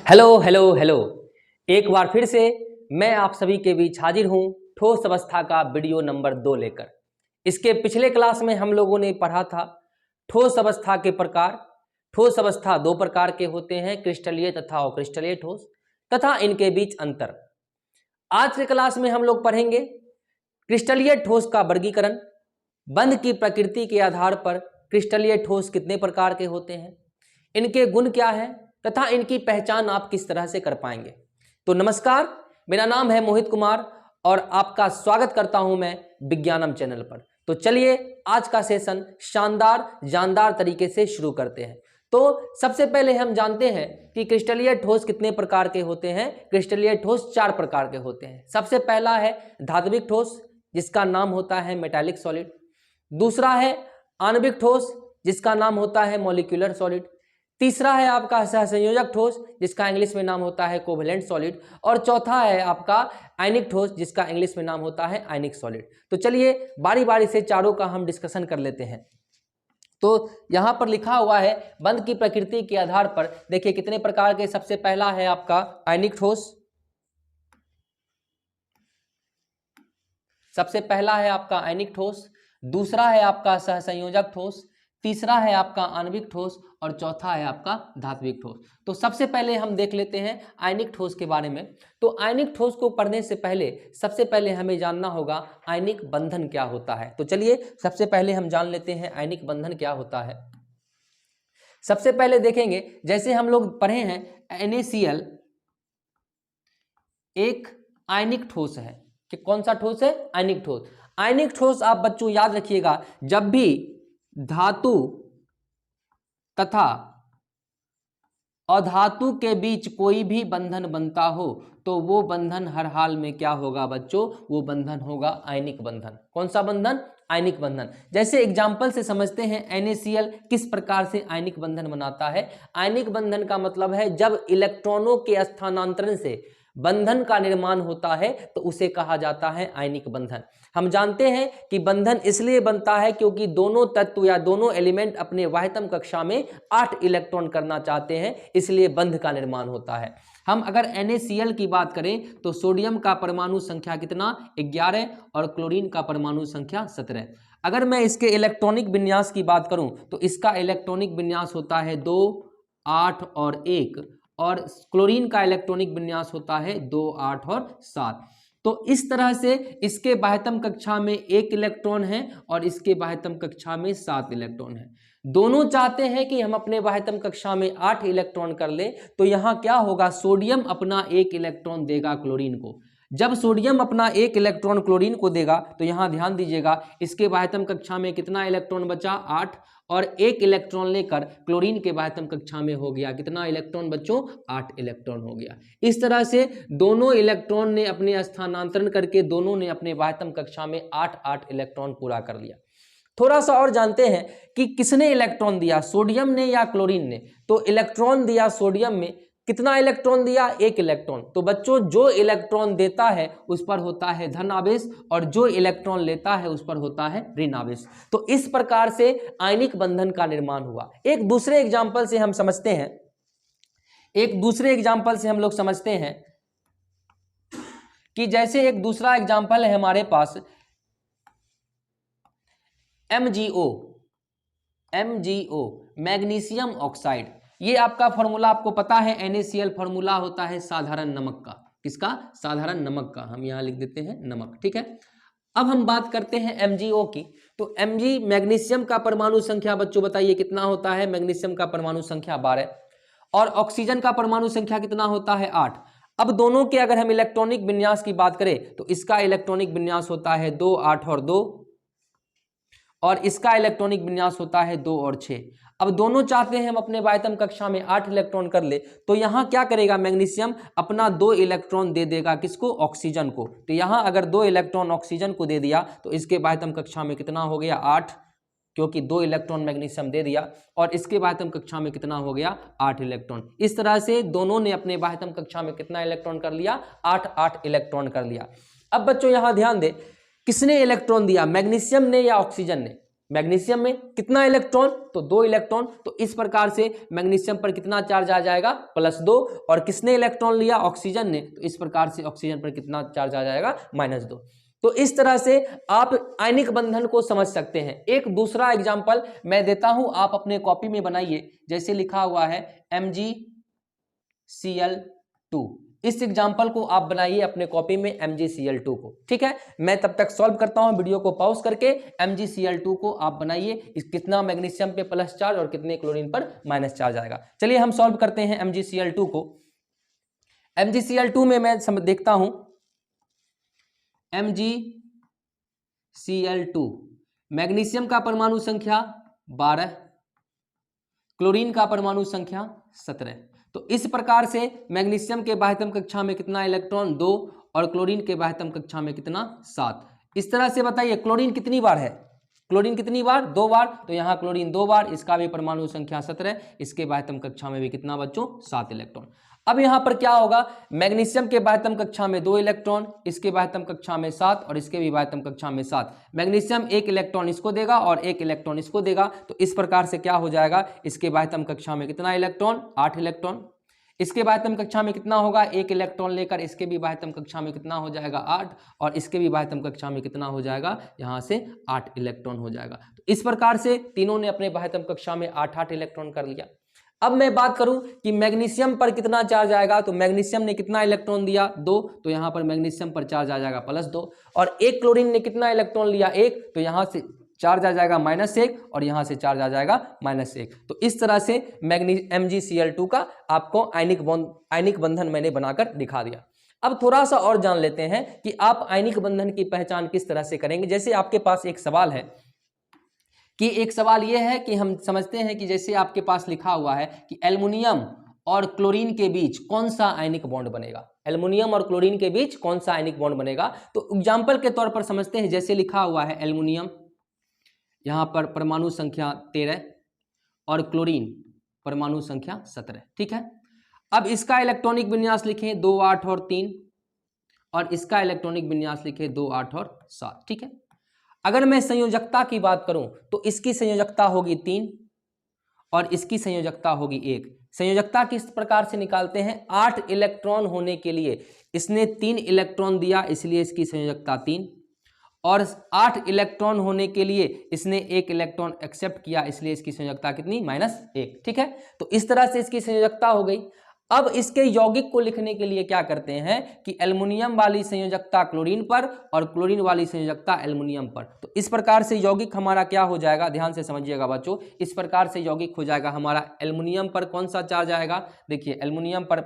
Hello hello hello. एक बार फिर से मैं आप सभी के बीच हाजिर हूं ठोस अवस्था का वीडियो नंबर 2 लेकर। इसके पिछले क्लास में हम लोगों ने पढ़ा था ठोस अवस्था के प्रकार। ठोस अवस्था दो प्रकार के होते हैं, क्रिस्टलीय तथा अक्रिस्टलीय ठोस, तथा इनके बीच अंतर। आज के क्लास में हम लोग पढ़ेंगे क्रिस्टलीय ठोस का वर्गीकरण, बंध की प्रकृति के आधार पर क्रिस्टलीय ठोस कितने प्रकार के होते हैं, इनके गुण क्या है तथा इनकी पहचान आप किस तरह से कर पाएंगे। तो नमस्कार, मेरा नाम है मोहित कुमार और आपका स्वागत करता हूं मैं विज्ञानम चैनल पर। तो चलिए आज का सेशन शानदार जानदार तरीके से शुरू करते हैं। तो सबसे पहले हम जानते हैं कि क्रिस्टलीय ठोस कितने प्रकार के होते हैं। क्रिस्टलीय ठोस 4 प्रकार के होते हैं। सबसे पहला है धात्विक ठोस, जिसका नाम होता है मेटालिक सॉलिड। दूसरा है आणविक ठोस, जिसका नाम होता है मॉलिक्यूलर सॉलिड। तीसरा है आपका सहसंयोजक ठोस, जिसका इंग्लिश में नाम होता है कोवेलेंट सॉलिड। और चौथा है आपका आयनिक ठोस, जिसका इंग्लिश में नाम होता है आयनिक सॉलिड। तो चलिए बारी बारी से चारों का हम डिस्कशन कर लेते हैं। तो यहां पर लिखा हुआ है बंध की प्रकृति के आधार पर देखिए कितने प्रकार के। सबसे पहला है आपका आयनिक ठोस, सबसे पहला है आपका आयनिक ठोस। दूसरा है आपका सहसंयोजक ठोस। तीसरा है आपका आणविक ठोस और चौथा है आपका धात्विक ठोस। तो सबसे पहले हम देख लेते हैं आयनिक ठोस के बारे में। तो आयनिक ठोस को पढ़ने से पहले सबसे पहले हमें जानना होगा आयनिक बंधन क्या होता है। तो चलिए सबसे पहले हम जान लेते हैं आयनिक बंधन क्या होता है। सबसे पहले देखेंगे, जैसे हम लोग पढ़े हैं NaCl एक आयनिक ठोस है। कि कौन सा ठोस है? आयनिक ठोस। आयनिक ठोस आप बच्चों याद रखिएगा, जब भी धातु तथा अधातु के बीच कोई भी बंधन बनता हो तो वो बंधन हर हाल में क्या होगा बच्चों? वो बंधन होगा आयनिक बंधन। कौन सा बंधन? आयनिक बंधन। जैसे एग्जाम्पल से समझते हैं NaCl किस प्रकार से आयनिक बंधन बनाता है। आयनिक बंधन का मतलब है जब इलेक्ट्रॉनों के स्थानांतरण से बंधन का निर्माण होता है तो उसे कहा जाता है आयनिक बंधन। हम जानते हैं कि बंधन इसलिए बनता है क्योंकि दोनों तत्व या दोनों एलिमेंट अपने वाह्यतम कक्षा में 8 इलेक्ट्रॉन करना चाहते हैं, इसलिए बंध का निर्माण होता है। हम अगर NaCl की बात करें तो सोडियम का परमाणु संख्या कितना? 11 और क्लोरीन का परमाणु संख्या 17। अगर मैं इसके इलेक्ट्रॉनिक विन्यास की बात करूं तो इसका इलेक्ट्रॉनिक विन्यास होता है 2, 8 और 1, और क्लोरीन का इलेक्ट्रॉनिक विन्यास होता है 2, 8 और 7। तो इस तरह से इसके बाह्यतम कक्षा में 1 इलेक्ट्रॉन है और इसके बाह्यतम कक्षा में 7 इलेक्ट्रॉन है। दोनों चाहते हैं कि हम अपने बाह्यतम कक्षा में 8 इलेक्ट्रॉन कर ले। तो यहाँ क्या होगा? सोडियम अपना 1 इलेक्ट्रॉन देगा क्लोरीन को। जब सोडियम अपना 1 इलेक्ट्रॉन क्लोरीन को देगा तो यहाँ ध्यान दीजिएगा, इसके बाह्यतम कक्षा में कितना इलेक्ट्रॉन बचा? 8, और 1 इलेक्ट्रॉन लेकर क्लोरीन के बाह्यतम कक्षा में हो गया कितना इलेक्ट्रॉन बच्चों? 8 इलेक्ट्रॉन हो गया। इस तरह से दोनों इलेक्ट्रॉन ने अपने स्थानांतरण करके दोनों ने अपने बाह्यतम कक्षा में 8 इलेक्ट्रॉन पूरा कर लिया। थोड़ा सा और जानते हैं कि किसने इलेक्ट्रॉन दिया, सोडियम ने या क्लोरीन ने? तो इलेक्ट्रॉन दिया सोडियम में। कितना इलेक्ट्रॉन दिया? 1 इलेक्ट्रॉन। तो बच्चों जो इलेक्ट्रॉन देता है उस पर होता है धन आवेश और जो इलेक्ट्रॉन लेता है उस पर होता है ऋण आवेश। तो इस प्रकार से आयनिक बंधन का निर्माण हुआ। एक दूसरे एग्जाम्पल से हम समझते हैं, एक दूसरे एग्जाम्पल से हम लोग समझते हैं कि जैसे एक दूसरा एग्जाम्पल है हमारे पास MgO मैग्नीशियम ऑक्साइड। ये आपका फॉर्मूला आपको पता है, NaCl फॉर्मूला होता है साधारण नमक का। किसका? साधारण नमक का। हम यहां लिख देते हैं नमक, ठीक है। अब हम बात करते हैं MgO की। तो Mg मैग्नीशियम का परमाणु संख्या बच्चों बताइए कितना होता है? मैग्नीशियम का परमाणु संख्या 12 और ऑक्सीजन का परमाणु संख्या कितना होता है? 8। अब दोनों के अगर हम इलेक्ट्रॉनिक विन्यास की बात करें तो इसका इलेक्ट्रॉनिक विन्यास होता है 2, 8 और 2, और इसका इलेक्ट्रॉनिक विन्यास होता है 2 और 6। अब दोनों चाहते हैं हम अपने बाह्यतम कक्षा में 8 इलेक्ट्रॉन कर ले। तो यहाँ क्या करेगा? मैग्नीशियम अपना 2 इलेक्ट्रॉन दे देगा किसको? ऑक्सीजन को। तो यहाँ अगर 2 इलेक्ट्रॉन ऑक्सीजन को दे दिया तो इसके बाह्यतम कक्षा में कितना हो गया? 8, क्योंकि 2 इलेक्ट्रॉन मैग्नीशियम दे दिया। और इसके बाह्यतम कक्षा में कितना हो गया? 8 इलेक्ट्रॉन। इस तरह से दोनों ने अपने बाह्यतम कक्षा में कितना इलेक्ट्रॉन कर लिया? 8 इलेक्ट्रॉन कर लिया। अब बच्चों यहाँ ध्यान दे, किसने इलेक्ट्रॉन दिया? मैग्नीशियम ने या ऑक्सीजन ने? मैग्नीशियम में कितना इलेक्ट्रॉन, तो 2 इलेक्ट्रॉन। तो इस प्रकार से मैग्नीशियम पर कितना चार्ज आ जाएगा, +2। और किसने इलेक्ट्रॉन लिया, ऑक्सीजन ने, तो इस प्रकार से ऑक्सीजन पर कितना चार्ज आ जाएगा, -2। तो इस तरह से आप आयनिक बंधन को समझ सकते हैं। एक दूसरा एग्जाम्पल मैं देता हूं, आप अपने कॉपी में बनाइए। जैसे लिखा हुआ है MgCl2, इस एग्जाम्पल को आप बनाइए अपने कॉपी में MgCl2 को। ठीक है, मैं तब तक सॉल्व करता हूं, वीडियो को पॉज करके MgCl2 को आप बनाइए। इस कितना मैग्नीशियम पे प्लस चार्ज और कितने क्लोरीन पर माइनस चार्ज आएगा। चलिए हम सॉल्व करते हैं MgCl2 को। MgCl2 में मैं देखता हूं MgCl2, मैग्नीशियम का परमाणु संख्या 12, क्लोरीन का परमाणु संख्या 17। तो इस प्रकार से मैग्नीशियम के बाह्यतम कक्षा में कितना इलेक्ट्रॉन, 2, और क्लोरीन के बाह्यतम कक्षा में कितना, 7। इस तरह से बताइए क्लोरीन कितनी बार है, क्लोरीन कितनी बार, 2 बार। तो यहाँ क्लोरीन 2 बार, इसका भी परमाणु संख्या 17, इसके बाह्यतम कक्षा में भी कितना बच्चों, 7 इलेक्ट्रॉन। अब यहाँ पर क्या होगा, मैग्नीशियम के बाह्यतम कक्षा में 2 इलेक्ट्रॉन, इसके बाह्यतम कक्षा में 7 और इसके भी बाह्यतम कक्षा में 7। मैग्नीशियम 1 इलेक्ट्रॉन इसको देगा और 1 इलेक्ट्रॉन इसको देगा। तो इस प्रकार से क्या हो जाएगा, इसके बाह्यतम कक्षा में कितना इलेक्ट्रॉन, 8 इलेक्ट्रॉन। इसके बाह्यतम कक्षा में कितना होगा, 1 इलेक्ट्रॉन लेकर इसके भी बाह्यतम कक्षा में कितना हो जाएगा, 8, और इसके भी बाह्यतम कक्षा में कितना हो जाएगा, यहाँ से 8 इलेक्ट्रॉन हो जाएगा। तो इस प्रकार से तीनों ने अपने बाह्यतम कक्षा में 8-8 इलेक्ट्रॉन कर लिया। अब मैं बात करूं कि मैग्नीशियम पर कितना चार्ज आएगा, तो मैग्नीशियम ने कितना इलेक्ट्रॉन दिया, 2, तो यहां पर मैग्नीशियम पर चार्ज आ जाएगा +2। और एक क्लोरीन ने कितना इलेक्ट्रॉन लिया, 1, तो यहां से चार्ज आ जाएगा -1 और यहां से चार्ज आ जाएगा -1। तो इस तरह से MgCl2 का आपको आयनिक बंधन मैंने बनाकर दिखा दिया। अब थोड़ा सा और जान लेते हैं कि आप आयनिक बंधन की पहचान किस तरह से करेंगे। जैसे आपके पास एक सवाल है कि एक सवाल यह है कि हम समझते हैं कि जैसे आपके पास लिखा हुआ है कि एल्युमिनियम और क्लोरीन के बीच कौन सा आयनिक बॉन्ड बनेगा, एल्युमिनियम और क्लोरीन के बीच कौन सा आयनिक बॉन्ड बनेगा। तो एग्जाम्पल के तौर पर समझते हैं, जैसे लिखा हुआ है एल्युमिनियम, यहाँ पर परमाणु संख्या 13 और क्लोरीन परमाणु संख्या 17। ठीक है, अब इसका इलेक्ट्रॉनिक विन्यास लिखें 2, 8 और 3, और इसका इलेक्ट्रॉनिक विन्यास लिखें 2, 8 और 7। ठीक है, अगर मैं संयोजकता की बात करूं तो इसकी संयोजकता होगी 3 और इसकी संयोजकता होगी 1। संयोजकता किस प्रकार से निकालते हैं, 8 इलेक्ट्रॉन होने के लिए इसने 3 इलेक्ट्रॉन दिया, इसलिए इसकी संयोजकता 3, और 8 इलेक्ट्रॉन होने के लिए इसने 1 इलेक्ट्रॉन एक्सेप्ट किया, इसलिए इसकी संयोजकता कितनी, -1। ठीक है, तो इस तरह से इसकी संयोजकता हो गई। अब इसके यौगिक को लिखने के लिए क्या करते हैं कि एल्युमिनियम वाली संयोजकता क्लोरीन पर और क्लोरीन वाली संयोजकता एल्युमिनियम पर। तो इस प्रकार से यौगिक हमारा क्या हो जाएगा, ध्यान से समझिएगा बच्चों। इस प्रकार से यौगिक हो जाएगा हमारा, एल्युमिनियम पर कौन सा चार्ज आएगा, देखिए एल्युमिनियम पर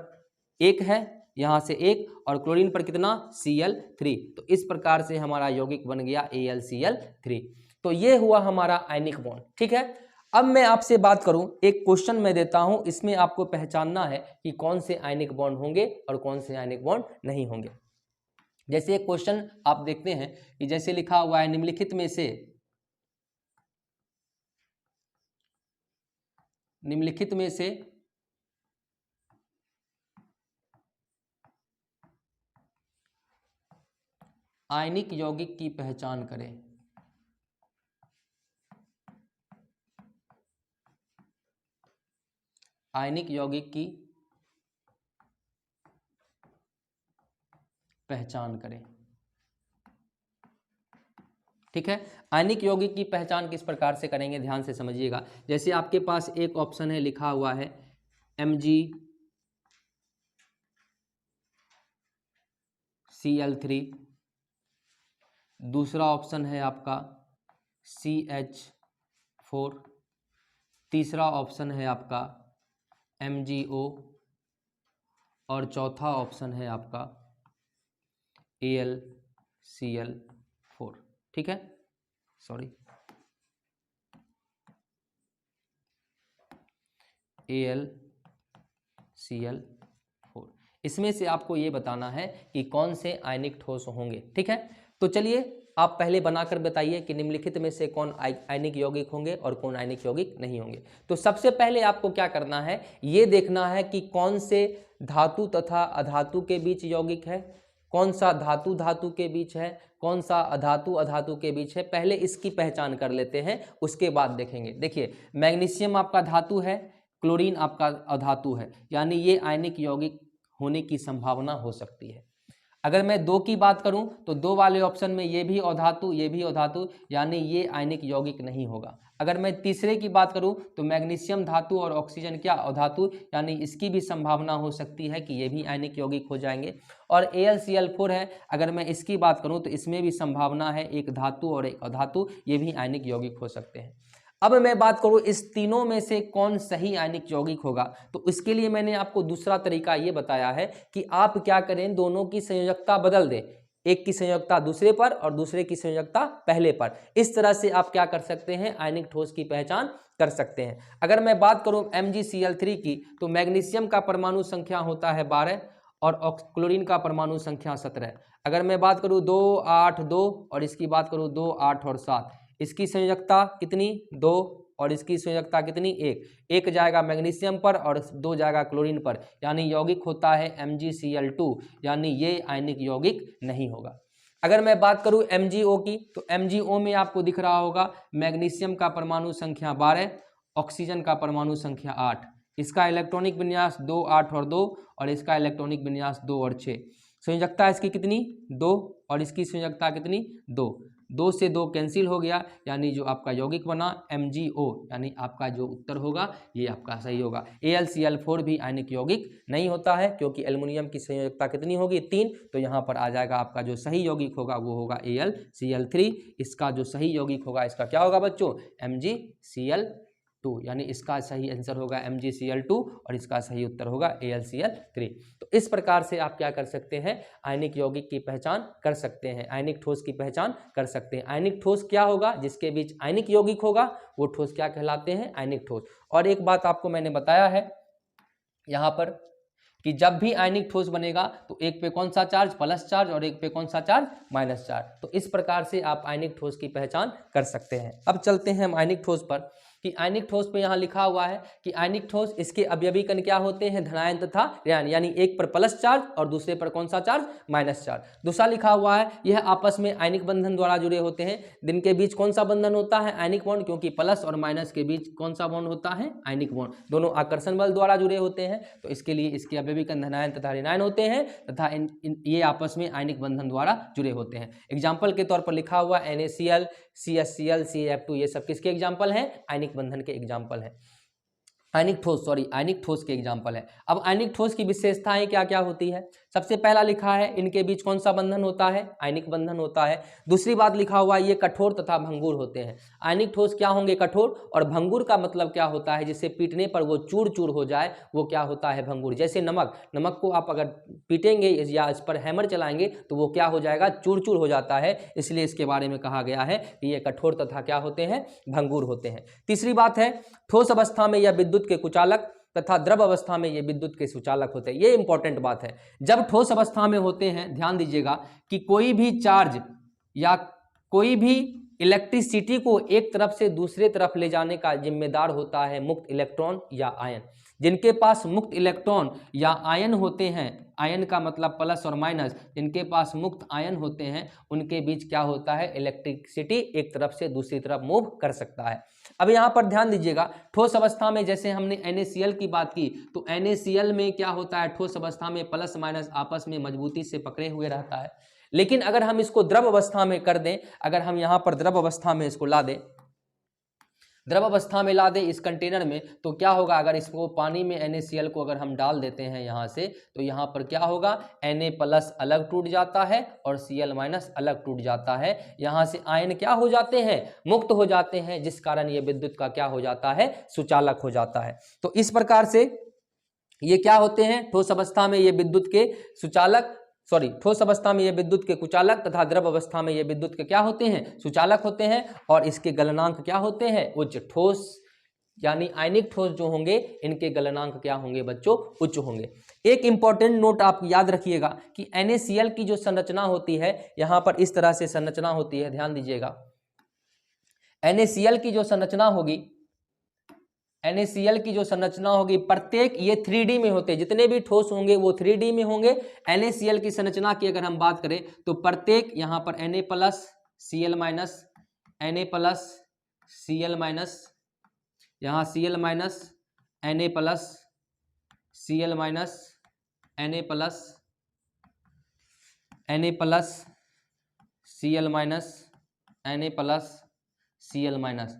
1 है, यहाँ से 1, और क्लोरीन पर कितना, Cl3। तो इस प्रकार से हमारा यौगिक बन गया AlCl3। तो ये हुआ हमारा आयनिक बॉन्ड। ठीक है, अब मैं आपसे बात करूं, एक क्वेश्चन मैं देता हूं, इसमें आपको पहचानना है कि कौन से आयनिक बॉन्ड होंगे और कौन से आयनिक बॉन्ड नहीं होंगे। जैसे एक क्वेश्चन आप देखते हैं कि जैसे लिखा हुआ है, निम्नलिखित में से आयनिक यौगिक की पहचान करें। आयनिक यौगिक की पहचान करें। ठीक है, आयनिक यौगिक की पहचान किस प्रकार से करेंगे, ध्यान से समझिएगा। जैसे आपके पास एक ऑप्शन है, लिखा हुआ है MgCl3, दूसरा ऑप्शन है आपका CH4, तीसरा ऑप्शन है आपका MgO, और चौथा ऑप्शन है आपका AlCl4। ठीक है, सॉरी, AlCl4। इसमें से आपको ये बताना है कि कौन से आयनिक ठोस होंगे। ठीक है, तो चलिए आप पहले बनाकर बताइए कि निम्नलिखित में से कौन आयनिक यौगिक होंगे और कौन आयनिक यौगिक नहीं होंगे। तो सबसे पहले आपको क्या करना है, ये देखना है कि कौन से धातु तथा अधातु के बीच यौगिक है, कौन सा धातु धातु के बीच है, कौन सा अधातु अधातु के बीच है, पहले इसकी पहचान कर लेते हैं, उसके बाद देखेंगे। देखिए मैग्नीशियम आपका धातु है, क्लोरीन आपका अधातु है, यानी ये आयनिक यौगिक होने की संभावना हो सकती है। अगर मैं 2 की बात करूं तो 2 वाले ऑप्शन में ये भी अधातु ये भी अधातु, यानी ये आयनिक यौगिक नहीं होगा। अगर मैं तीसरे की बात करूं तो मैग्नीशियम धातु और ऑक्सीजन क्या अधातु, यानी इसकी भी संभावना हो सकती है कि ये भी आयनिक यौगिक हो जाएंगे। और AlCl4 है, अगर मैं इसकी बात करूं तो इसमें भी संभावना है, एक धातु और एक अधातु, ये भी आयनिक यौगिक हो सकते हैं। अब मैं बात करूं इस तीनों में से कौन सही आयनिक यौगिक होगा, तो इसके लिए मैंने आपको दूसरा तरीका ये बताया है कि आप क्या करें, दोनों की संयोजकता बदल दें, एक की संयोजकता दूसरे पर और दूसरे की संयोजकता पहले पर। इस तरह से आप क्या कर सकते हैं, आयनिक ठोस की पहचान कर सकते हैं। अगर मैं बात करूं MgCl3 की, तो मैग्नीशियम का परमाणु संख्या होता है 12 और क्लोरीन का परमाणु संख्या 17। अगर मैं बात करूं 2 8 2 और इसकी बात करूं 2 8 और 7, इसकी संयोजकता कितनी 2 और इसकी संयोजकता कितनी 1 जाएगा मैग्नीशियम पर और 2 जाएगा क्लोरीन पर, यानी यौगिक होता है MgCl2, यानी ये आयनिक यौगिक नहीं होगा। अगर मैं बात करूं MgO की, तो MgO में आपको दिख रहा होगा मैग्नीशियम का परमाणु संख्या 12, ऑक्सीजन का परमाणु संख्या 8, इसका इलेक्ट्रॉनिक विन्यास 2 8 और 2 और इसका इलेक्ट्रॉनिक विन्यास 2 और 6। संयोजकता इसकी कितनी 2 और इसकी संयोजकता कितनी 2 से 2 कैंसिल हो गया, यानी जो आपका यौगिक बना MgO, यानी आपका जो उत्तर होगा ये आपका सही होगा। AlCl4 भी आयनिक यौगिक नहीं होता है, क्योंकि एल्युमिनियम की संयोजकता कितनी होगी 3, तो यहाँ पर आ जाएगा आपका जो सही यौगिक होगा वो होगा AlCl3। इसका जो सही यौगिक होगा इसका क्या होगा बच्चों, MgCl2, यानी इसका सही आंसर होगा MgCl2 और इसका सही उत्तर होगा AlCl3। तो इस प्रकार से आप क्या कर सकते हैं, आयनिक यौगिक की पहचान कर सकते हैं, आयनिक ठोस की पहचान कर सकते हैं। आयनिक ठोस क्या होगा, जिसके बीच आयनिक यौगिक होगा वो ठोस क्या कहलाते हैं, आयनिक ठोस। और एक बात आपको मैंने बताया है यहाँ पर कि जब भी आयनिक ठोस बनेगा तो एक पे कौन सा चार्ज प्लस चार्ज और एक पे कौन सा चार्ज माइनस चार्ज। तो इस प्रकार से आप आयनिक ठोस की पहचान कर सकते हैं। अब चलते हैं हम आयनिक ठोस पर, कि आयनिक ठोस पे यहाँ लिखा हुआ है कि आयनिक ठोस इसके अवयवी कण क्या होते हैं, धनायन तथा ऋणायन, यानी एक पर प्लस चार्ज और दूसरे पर कौन सा चार्ज, माइनस चार्ज। दूसरा लिखा हुआ है यह आपस में आयनिक बंधन द्वारा जुड़े होते हैं। जिनके बीच कौन सा बंधन होता है, आयनिक बॉन्ड, क्योंकि प्लस और माइनस के बीच कौन सा बॉन्ड होता है, आयनिक बॉन्ड। दोनों आकर्षण बल द्वारा जुड़े होते हैं, तो इसके लिए इसके अवयवी कण धनायन तथा ऋणायन होते हैं तथा ये आपस में आयनिक बंधन द्वारा जुड़े होते हैं। एग्जाम्पल के तौर पर लिखा हुआ NaCl, CHCl, CF2, ये सब किसके एग्जाम्पल हैं, आयनिक बंधन के एग्जाम्पल हैं, आयनिक ठोस के एग्जाम्पल है। अब आयनिक ठोस की विशेषताएं क्या क्या होती है, सबसे पहला लिखा है इनके बीच कौन सा बंधन होता है, आयनिक बंधन होता है। दूसरी बात लिखा हुआ है ये कठोर तथा भंगुर होते हैं। आयनिक ठोस क्या होंगे, कठोर, और भंगुर का मतलब क्या होता है, जिसे पीटने पर वो चूर चूर हो जाए वो क्या होता है, भंगुर। जैसे नमक को आप अगर पीटेंगे या इस पर हैमर चलाएंगे तो वो क्या हो जाएगा, चूर चूर हो जाता है, इसलिए इसके बारे में कहा गया है कि ये कठोर तथा क्या होते हैं, भंगुर होते हैं। तीसरी बात है ठोस अवस्था में यह विद्युत के कुचालक तथा द्रव अवस्था में ये विद्युत के सुचालक होते हैं। ये इंपॉर्टेंट बात है। जब ठोस अवस्था में होते हैं, ध्यान दीजिएगा कि कोई भी चार्ज या कोई भी इलेक्ट्रिसिटी को एक तरफ से दूसरे तरफ ले जाने का जिम्मेदार होता है मुक्त इलेक्ट्रॉन या आयन। जिनके पास मुक्त इलेक्ट्रॉन या आयन होते हैं, आयन का मतलब प्लस और माइनस, जिनके पास मुक्त आयन होते हैं उनके बीच क्या होता है, इलेक्ट्रिसिटी एक तरफ से दूसरी तरफ मूव कर सकता है। अब यहाँ पर ध्यान दीजिएगा, ठोस अवस्था में जैसे हमने NaCl की बात की, तो NaCl में क्या होता है, ठोस अवस्था में प्लस माइनस आपस में मजबूती से पकड़े हुए रहता है। लेकिन अगर हम इसको द्रव अवस्था में कर दें, अगर हम यहाँ पर द्रव अवस्था में इसको ला दें, द्रव अवस्था में ला दे इस कंटेनर में, तो क्या होगा, अगर इसको पानी में NaCl को अगर हम डाल देते हैं यहाँ से, तो यहाँ पर क्या होगा, Na+ अलग टूट जाता है और Cl- अलग टूट जाता है। यहाँ से आयन क्या हो जाते हैं, मुक्त हो जाते हैं, जिस कारण ये विद्युत का क्या हो जाता है, सुचालक हो जाता है। तो इस प्रकार से ये क्या होते हैं, ठोस अवस्था में ये विद्युत के सुचालक, ठोस अवस्था में ये विद्युत के कुचालक तथा द्रव अवस्था में ये विद्युत के क्या होते हैं, सुचालक होते हैं। और इसके गलनांक क्या होते हैं, उच्च। ठोस यानी आयनिक ठोस जो होंगे इनके गलनांक क्या होंगे बच्चों, उच्च होंगे। एक इंपॉर्टेंट नोट आप याद रखिएगा कि NaCl की जो संरचना होती है, यहां पर इस तरह से संरचना होती है, ध्यान दीजिएगा। NaCl की जो संरचना होगी NaCl की जो संरचना होगी प्रत्येक, ये 3D में होते हैं, जितने भी ठोस होंगे वो 3D में होंगे। NaCl की संरचना की अगर हम बात करें तो प्रत्येक यहाँ पर Na plus Cl minus, Na plus Cl minus, यहाँ Cl minus, Na plus Cl minus, Na plus, Na plus Cl minus, Na plus Cl minus.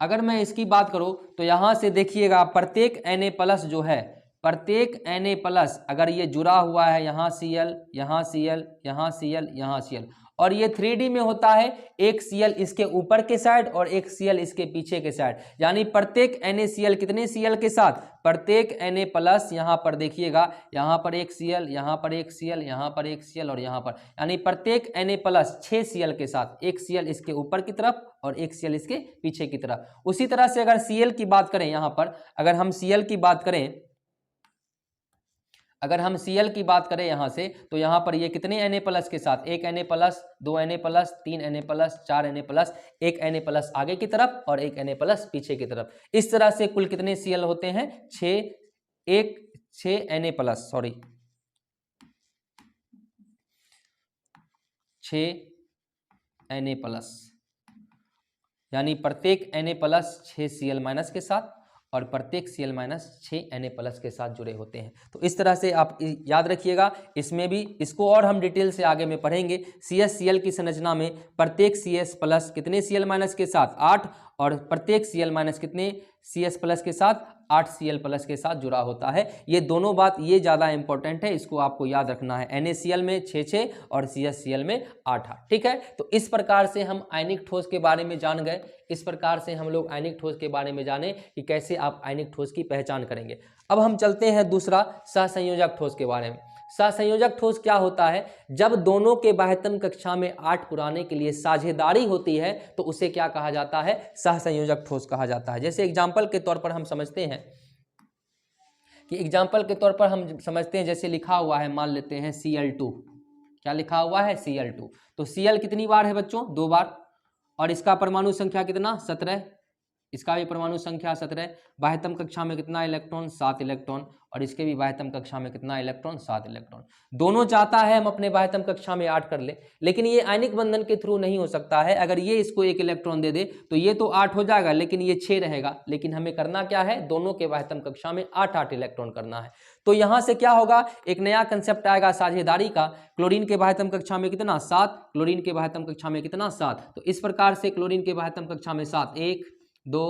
अगर मैं इसकी बात करूं तो यहां से देखिएगा प्रत्येक Na प्लस जो है, प्रत्येक Na प्लस अगर ये जुड़ा हुआ है, यहाँ Cl, यहाँ Cl, यहाँ Cl, यहाँ Cl, और ये 3D में होता है, एक Cl इसके ऊपर के साइड और एक Cl इसके पीछे के साइड, यानी प्रत्येक NaCl कितने Cl के साथ, प्रत्येक Na प्लस यहाँ पर देखिएगा, यहाँ पर एक Cl, यहाँ पर एक Cl, यहाँ पर एक Cl और यहाँ पर, यानी प्रत्येक Na प्लस 6 Cl के साथ, एक Cl इसके ऊपर की तरफ और एक Cl इसके पीछे की तरफ। उसी तरह से अगर Cl की बात करें, यहाँ पर अगर हम Cl की बात करें, अगर हम Cl की बात करें यहाँ से, तो यहाँ पर ये कितने Na प्लस के साथ, एक Na plus, 2 Na plus, 3 Na plus, 4 Na plus, एक Na प्लस आगे की तरफ और एक Na प्लस पीछे की तरफ। इस तरह से कुल कितने Cl होते हैं, 6 Na plus, sorry 6 Na plus, यानी प्रत्येक Na प्लस 6 Cl माइनस के साथ और प्रत्येक Cl माइनस 6 Na प्लस के साथ जुड़े होते हैं। तो इस तरह से आप याद रखिएगा, इसमें भी इसको और हम डिटेल से आगे में पढ़ेंगे। CH की संरचना में प्रत्येक CS प्लस कितने Cl माइनस के साथ, 8, और प्रत्येक Cl माइनस कितने CS प्लस के साथ, 8 Cl प्लस के साथ जुड़ा होता है। ये दोनों बात ये ज़्यादा इंपॉर्टेंट है, इसको आपको याद रखना है। NaCl में 6 और CHCl में 8। ठीक है, तो इस प्रकार से हम आयनिक ठोस के बारे में जान गए। इस प्रकार से हम लोग आयनिक ठोस के बारे में जाने कि कैसे आप आयनिक ठोस की पहचान करेंगे। अब हम चलते हैं दूसरा सहसंयोजक ठोस के बारे में। सहसंयोजक ठोस क्या होता है, जब दोनों के बाह्यतम कक्षा में 8 पुराने के लिए साझेदारी होती है तो उसे क्या कहा जाता है, सहसंयोजक ठोस कहा जाता है। जैसे एग्जाम्पल के तौर पर हम समझते हैं जैसे लिखा हुआ है, मान लेते हैं Cl2, क्या लिखा हुआ है, Cl2। तो Cl कितनी बार है बच्चों, 2 बार, और इसका परमाणु संख्या कितना, 17, इसका भी परमाणु संख्या 17, बाह्यतम कक्षा में कितना इलेक्ट्रॉन, 7 इलेक्ट्रॉन, और इसके भी बाह्यतम कक्षा में कितना इलेक्ट्रॉन, 7 इलेक्ट्रॉन। दोनों चाहता है हम अपने बाह्यतम कक्षा में 8 कर ले, लेकिन ये आयनिक बंधन के थ्रू नहीं हो सकता है। अगर ये इसको 1 इलेक्ट्रॉन दे दे तो ये तो 8 हो जाएगा, लेकिन ये 6 रहेगा। लेकिन हमें करना क्या है, दोनों के बाह्यतम कक्षा में 8 इलेक्ट्रॉन करना है। तो यहां से क्या होगा, एक नया कंसेप्ट आएगा साझेदारी का। क्लोरीन के बाह्यतम कक्षा में कितना, 7, क्लोरीन के बाह्यतम कक्षा में कितना, 7। तो इस प्रकार से क्लोरीन के बाह्यतम कक्षा में 7, 1 2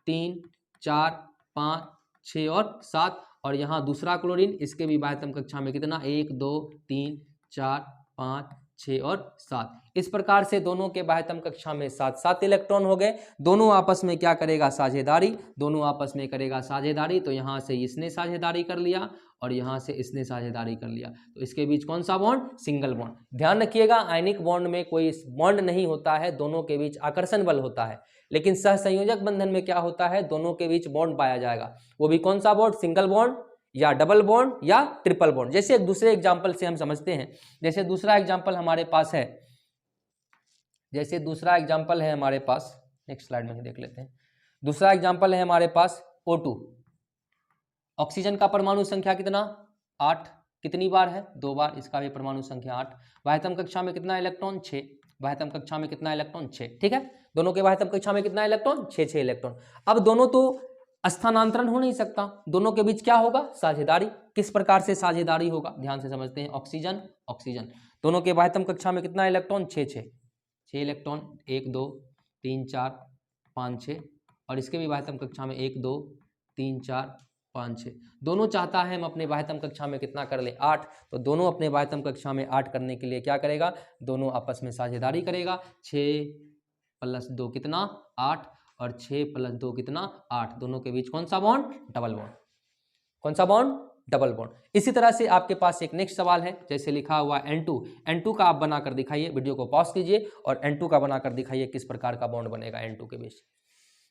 3 4 5 6 और 7, और यहाँ दूसरा क्लोरीन, इसके भी बाह्यतम कक्षा में कितना, 1 2 3 4 5 6 और 7। इस प्रकार से दोनों के बाह्यतम कक्षा में 7 इलेक्ट्रॉन हो गए। दोनों आपस में क्या करेगा, साझेदारी, दोनों आपस में करेगा साझेदारी। तो यहाँ से इसने साझेदारी कर लिया और यहाँ से इसने साझेदारी कर लिया, तो इसके बीच कौन सा बॉन्ड, सिंगल बॉन्ड। ध्यान रखिएगा, आयनिक बॉन्ड में कोई बॉन्ड नहीं होता है, दोनों के बीच आकर्षण बल होता है। लेकिन सहसंयोजक बंधन में क्या होता है, दोनों के बीच बॉन्ड पाया जाएगा। वो भी कौन सा बॉन्ड, सिंगल बॉन्ड या डबल बॉन्ड या ट्रिपल बॉन्ड। जैसे एक दूसरे एग्जांपल से हम समझते हैं, जैसे दूसरा एग्जांपल हमारे पास है, नेक्स्ट स्लाइड में ही देख लेते हैं। दूसरा एग्जांपल है हमारे पास O2। ऑक्सीजन का परमाणु संख्या कितना, 8, कितनी बार है, 2 बार, इसका भी परमाणु संख्या 8। बाह्यतम कक्षा में कितना इलेक्ट्रॉन, 6, बाह्यतम कक्षा में कितना इलेक्ट्रॉन, 6। ठीक है, दोनों के बाह्यतम कक्षा में कितना इलेक्ट्रॉन, 6 इलेक्ट्रॉन। अब दोनों तो स्थानांतरण हो नहीं सकता, दोनों के बीच क्या होगा, साझेदारी। किस प्रकार से साझेदारी होगा, ध्यान से समझते हैं। ऑक्सीजन, दोनों के बाह्यतम कक्षा में कितना इलेक्ट्रॉन, 6 इलेक्ट्रॉन, 1 2 3 4 5 6, और इसके भी बाह्यतम कक्षा में 1 2 3 4 5 6। दोनों चाहता है हम अपने बाह्यतम कक्षा में कितना कर ले, 8। तो दोनों अपने बाह्यतम कक्षा में 8 करने के लिए क्या करेगा, दोनों आपस में साझेदारी करेगा। 6 + 2 कितना, 8, और 6 + 2 कितना, 8। दोनों के बीच कौन सा बॉन्ड, डबल बॉन्ड। कौन सा बॉन्ड, डबल बॉन्ड। इसी तरह से आपके पास एक नेक्स्ट सवाल है, जैसे लिखा हुआ N2 का आप बनाकर दिखाइए। वीडियो को पॉज कीजिए और N2 का बनाकर दिखाइए किस प्रकार का बॉन्ड बनेगा N2 के बीच।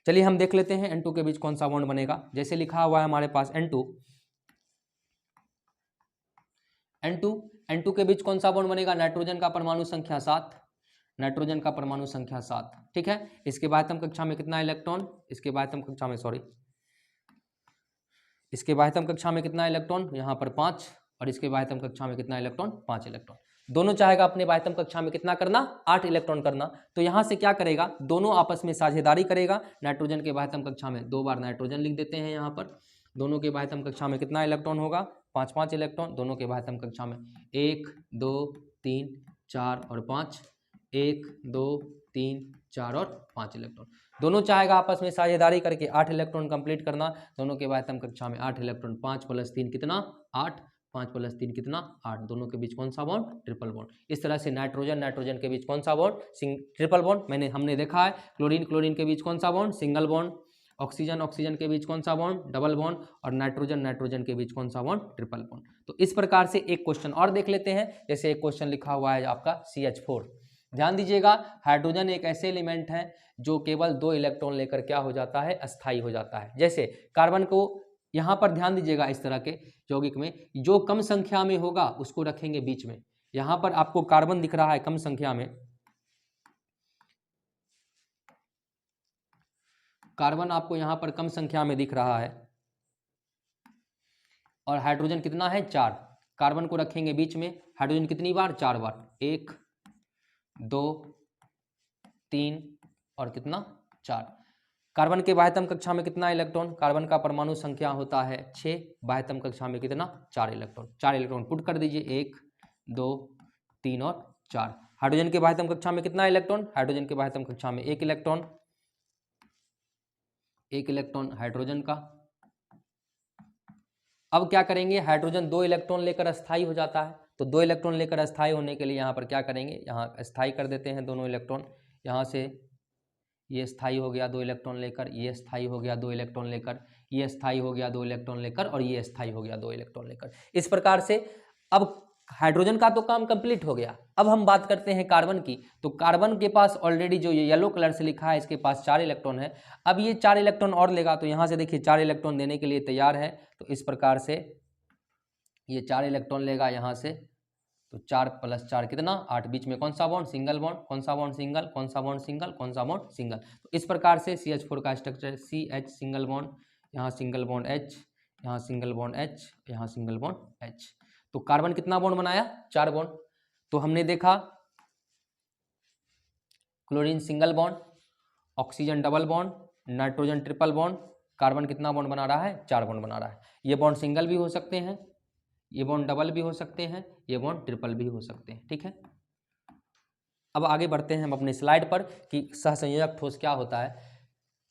चलिए हम देख लेते हैं N2 के बीच कौन सा बॉन्ड बनेगा। जैसे लिखा हुआ है हमारे पास N2 के बीच कौन सा बॉन्ड बनेगा, नाइट्रोजन का परमाणु संख्या 7, नाइट्रोजन का परमाणु संख्या 7। ठीक है, इसके बाह्यतम कक्षा में कितना इलेक्ट्रॉन, इसके बाह्यतम कक्षा में इसके बाह्यतम कक्षा में कितना इलेक्ट्रॉन, यहाँ पर 5, और इसके बाह्यतम कक्षा में कितना इलेक्ट्रॉन, 5 इलेक्ट्रॉन। दोनों चाहेगा अपने बाह्यतम कक्षा में कितना करना, 8 इलेक्ट्रॉन करना। तो यहाँ से क्या करेगा, दोनों आपस में साझेदारी करेगा। नाइट्रोजन के बाह्यतम कक्षा में 2 बार नाइट्रोजन लिख देते हैं यहाँ पर। दोनों के बाह्यतम कक्षा में कितना इलेक्ट्रॉन होगा, 5 इलेक्ट्रॉन। दोनों के बाह्यतम कक्षा में 1 2 3 4 और 5, 1 2 3 4 और 5 इलेक्ट्रॉन। दोनों चाहेगा आपस में साझेदारी करके 8 इलेक्ट्रॉन कंप्लीट करना। दोनों के बाह्यतम कक्षा में 8 इलेक्ट्रॉन, 5 + 3 कितना 8, 5 + 3 कितना 8। दोनों के बीच कौन सा बॉन्ड, ट्रिपल बॉन्ड। इस तरह से नाइट्रोजन नाइट्रोजन के बीच कौन सा बॉन्ड, ट्रिपल बॉन्ड। हमने देखा है। क्लोरीन क्लोरीन के बीच कौन सा bond, single bond. Oxygen oxygen के बीच कौन सा बॉन्ड, डबल बॉन्ड। और नाइट्रोजन नाइट्रोजन के बीच कौन सा बॉन्ड, ट्रिपल बॉन्ड। तो इस प्रकार से एक क्वेश्चन और देख लेते हैं। जैसे एक क्वेश्चन लिखा हुआ है आपका CH4। ध्यान दीजिएगा, हाइड्रोजन एक ऐसे एलिमेंट है जो केवल 2 इलेक्ट्रॉन लेकर क्या हो जाता है, अस्थायी हो जाता है। जैसे कार्बन को यहाँ पर ध्यान दीजिएगा, इस तरह के यौगिक में जो कम संख्या में होगा उसको रखेंगे बीच में। यहाँ पर आपको कार्बन दिख रहा है कम संख्या में, कार्बन आपको यहाँ पर कम संख्या में दिख रहा है, और हाइड्रोजन कितना है 4। कार्बन को रखेंगे बीच में। हाइड्रोजन कितनी बार, 4 बार, 1 2 3 और कितना 4। कार्बन के बाह्यतम कक्षा में कितना इलेक्ट्रॉन, कार्बन का परमाणु संख्या होता है 6, बाह्यतम कक्षा में कितना 4 इलेक्ट्रॉन। 4 इलेक्ट्रॉन पुट कर दीजिए, 1 2 3 और 4। हाइड्रोजन के बाह्यतम कक्षा में कितना इलेक्ट्रॉन, हाइड्रोजन के बाह्यतम कक्षा में 1 इलेक्ट्रॉन, 1 इलेक्ट्रॉन हाइड्रोजन का। अब क्या करेंगे, हाइड्रोजन 2 इलेक्ट्रॉन लेकर अस्थायी हो जाता है। तो 2 इलेक्ट्रॉन लेकर अस्थायी होने के लिए यहाँ पर क्या करेंगे, यहाँ अस्थायी कर देते हैं दोनों इलेक्ट्रॉन। यहाँ से ये स्थायी हो गया 2 इलेक्ट्रॉन लेकर, ये स्थायी हो गया 2 इलेक्ट्रॉन लेकर, ये स्थायी हो गया 2 इलेक्ट्रॉन लेकर, और ये स्थायी हो गया 2 इलेक्ट्रॉन लेकर। इस प्रकार से अब हाइड्रोजन का तो काम कंप्लीट हो गया। अब हम बात करते हैं कार्बन की। तो कार्बन के पास ऑलरेडी जो ये येलो कलर से लिखा है, इसके पास 4 इलेक्ट्रॉन है। अब ये 4 इलेक्ट्रॉन और लेगा, तो यहाँ से देखिए 4 इलेक्ट्रॉन देने के लिए तैयार है। तो इस प्रकार से ये 4 इलेक्ट्रॉन लेगा यहाँ से। तो 4 + 4 कितना 8। बीच में कौन सा बॉन्ड, सिंगल बॉन्ड। कौन सा बॉन्ड, सिंगल। कौन सा बॉन्ड, सिंगल। कौन सा बॉन्ड, सिंगल। तो इस प्रकार से CH4 का स्ट्रक्चर CH सिंगल बॉन्ड, यहाँ सिंगल बॉन्ड H, यहाँ सिंगल बॉन्ड H, यहाँ सिंगल बॉन्ड H। तो कार्बन कितना बॉन्ड बनाया, 4 बॉन्ड। तो हमने देखा chlorine single bond, oxygen double bond, nitrogen triple bond, carbon कितना बॉन्ड बना रहा है, 4 बॉन्ड बना रहा है। ये बॉन्ड सिंगल भी हो सकते हैं, ये बॉन्ड डबल भी हो सकते हैं, ये बॉन्ड ट्रिपल भी हो सकते हैं। ठीक है, अब आगे बढ़ते हैं हम अपने स्लाइड पर कि सहसंयोजक ठोस क्या होता है।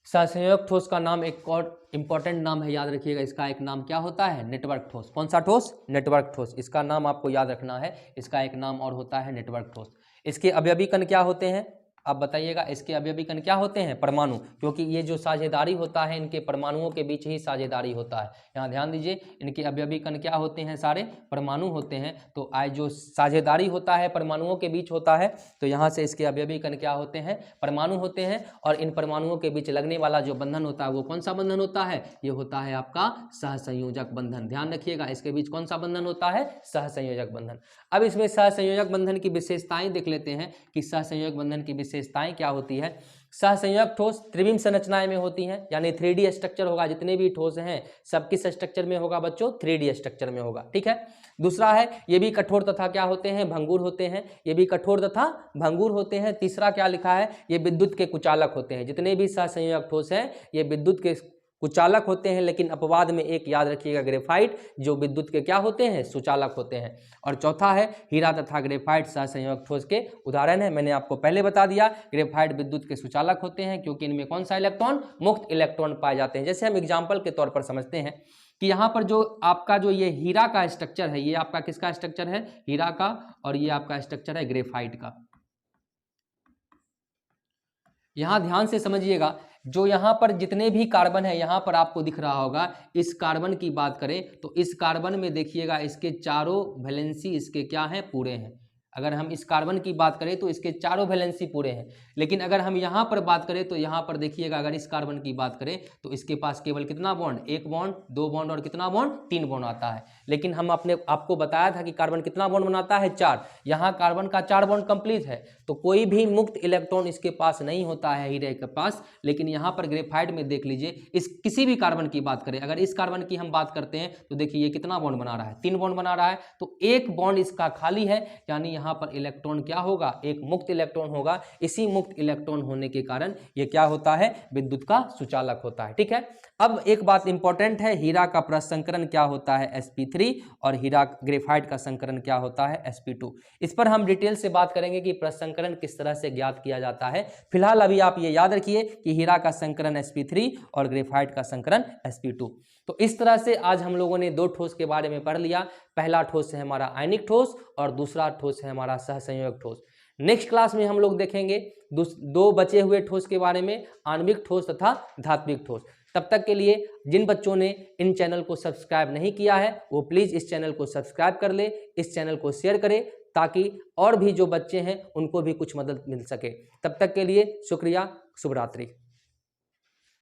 सहसंयोजक ठोस का नाम एक और इंपॉर्टेंट नाम है, याद रखिएगा। इसका एक नाम क्या होता है, नेटवर्क ठोस। कौन सा ठोस, नेटवर्क ठोस। इसका नाम आपको याद रखना है। इसका एक नाम और होता है नेटवर्क ठोस। इसके अवयवी कण क्या होते हैं, आप बताइएगा। इसके अवयवी कण क्या होते हैं, परमाणु। क्योंकि ये जो साझेदारी होता है, इनके परमाणुओं के बीच ही साझेदारी होता है। यहाँ ध्यान दीजिए, इनके अवयवी कण क्या होते हैं, सारे परमाणु होते हैं। तो आज जो साझेदारी होता है परमाणुओं के बीच होता है, तो यहाँ से इसके अवयवी कण क्या होते हैं, परमाणु होते हैं। और इन परमाणुओं के बीच लगने वाला जो बंधन होता है वो कौन सा बंधन होता है, ये होता है आपका सहसंयोजक बंधन। ध्यान रखिएगा, इसके बीच कौन सा बंधन होता है, सहसंयोजक बंधन। अब इसमें सहसंयोजक बंधन की विशेषताएं देख लेते हैं कि सहसंयोजक बंधन की विशेषताएं क्या होती है। सहसंयोजक ठोस त्रिविम संरचनाएं में होती हैं, यानी 3D स्ट्रक्चर होगा। जितने भी ठोस हैं सब किस स्ट्रक्चर में होगा बच्चों, 3D स्ट्रक्चर में होगा। ठीक है, दूसरा है ये भी कठोर तथा क्या होते हैं, भंगुर होते हैं। ये भी कठोर तथा भंगुर होते हैं। तीसरा क्या लिखा है, ये विद्युत के कुचालक होते हैं। जितने भी सहसंयोजक ठोस हैं ये विद्युत के कुचालक होते हैं। लेकिन अपवाद में एक याद रखिएगा, ग्रेफाइट, जो विद्युत के क्या होते हैं, सुचालक होते हैं। और चौथा है हीरा तथा ग्रेफाइट सहसंयोजक ठोस के उदाहरण है। मैंने आपको पहले बता दिया, ग्रेफाइट विद्युत के सुचालक होते हैं क्योंकि इनमें कौन सा इलेक्ट्रॉन, मुक्त इलेक्ट्रॉन पाए जाते हैं। जैसे हम एग्जाम्पल के तौर पर समझते हैं कि यहाँ पर जो आपका जो ये हीरा का स्ट्रक्चर है, ये आपका किसका स्ट्रक्चर है, हीरा का। और ये आपका स्ट्रक्चर है ग्रेफाइट का। यहां ध्यान से समझिएगा, जो यहां पर जितने भी कार्बन है, यहां पर आपको दिख रहा होगा, इस कार्बन की बात करें तो इस कार्बन में देखिएगा इसके चारों वैलेंसी इसके क्या हैं, पूरे हैं। अगर हम इस कार्बन की बात करें तो इसके चारों वैलेंसी पूरे हैं, लेकिन अगर हम यहाँ पर बात करें तो यहाँ पर देखिएगा, अगर इस कार्बन की बात करें तो इसके पास केवल कितना बॉन्ड, 1 बॉन्ड, 2 बॉन्ड और कितना बॉन्ड, 3 बॉन्ड आता है। लेकिन हम आपको बताया था कि कार्बन कितना बॉन्ड बनाता है, 4। यहाँ कार्बन का 4 बॉन्ड कंप्लीट है, तो कोई भी मुक्त इलेक्ट्रॉन इसके पास नहीं होता है हीरे के पास। लेकिन यहाँ पर ग्रेफाइट में देख लीजिए, इस किसी भी कार्बन की बात करें, अगर इस कार्बन की हम बात करते हैं तो देखिए ये कितना बॉन्ड बना रहा है, 3 बॉन्ड बना रहा है, तो 1 बॉन्ड इसका खाली है, यानी यहाँ पर इलेक्ट्रॉन क्या होगा, एक मुक्त इलेक्ट्रॉन होगा। इसी मुक्त इलेक्ट्रॉन होने के कारण ये क्या होता है, विद्युत का सुचालक होता है। ठीक है, अब एक बात इंपॉर्टेंट है, हीरा का प्रसंकरण क्या होता है, sp3, और हीरा ग्रेफाइट का संकरण क्या होता है, sp2। इस पर हम डिटेल से बात करेंगे कि प्रसंकरण किस तरह से ज्ञात किया जाता है। फिलहाल अभी आप ये याद रखिए कि हीरा का संकरण sp3 और ग्रेफाइट का संकरण sp2। तो इस तरह से आज हम लोगों ने 2 ठोस के बारे में पढ़ लिया। पहला ठोस है हमारा आयनिक ठोस और दूसरा ठोस है हमारा सहसंयोजक ठोस। नेक्स्ट क्लास में हम लोग देखेंगे 2 बचे हुए ठोस के बारे में, आणविक ठोस तथा धात्विक ठोस। तब तक के लिए जिन बच्चों ने इन चैनल को सब्सक्राइब नहीं किया है वो प्लीज़ इस चैनल को सब्सक्राइब कर ले, इस चैनल को शेयर करें, ताकि और भी जो बच्चे हैं उनको भी कुछ मदद मिल सके। तब तक के लिए शुक्रिया, शुभ रात्रि।